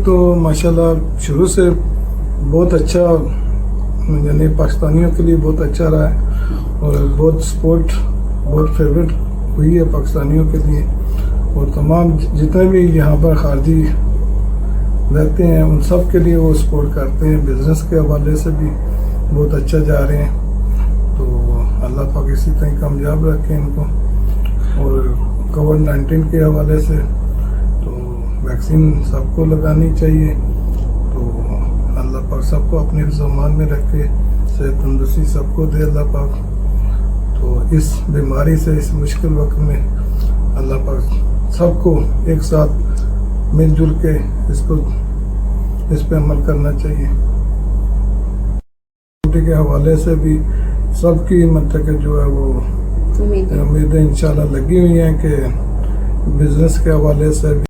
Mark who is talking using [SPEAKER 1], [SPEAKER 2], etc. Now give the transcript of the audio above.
[SPEAKER 1] تو ماشاءاللہ شروع سے بہت اچھا، یعنی پاکستانیوں کے لیے بہت اچھا رہا ہے، اور بہت سپورٹ بہت فیوریٹ ہوئی ہے پاکستانیوں کے لیے، اور تمام جتنے بھی یہاں پر خارجی رہتے ہیں ان سب کے لیے وہ سپورٹ کرتے ہیں. بزنس کے حوالے سے بھی بہت اچھا جا رہے ہیں. تو اللہ پاک اسی طرح کامیاب رکھے ان کو. اور کووڈ-19 کے حوالے سے تو ویکسین سب کو لگانی چاہیے. تو اللہ پاک سب کو اپنے زمان میں رکھے، صحت تندرستی سب کو دے اللہ پاک. تو اس بیماری سے اس مشکل وقت میں اللہ پاک سب کو ایک ساتھ مل جل کے اس پہ عمل کرنا چاہیے. کے حوالے سے بھی سب کی مطلب کہ جو ہے وہ امیدیں انشاءاللہ لگی ہوئی ہیں کہ بزنس کے حوالے سے بھی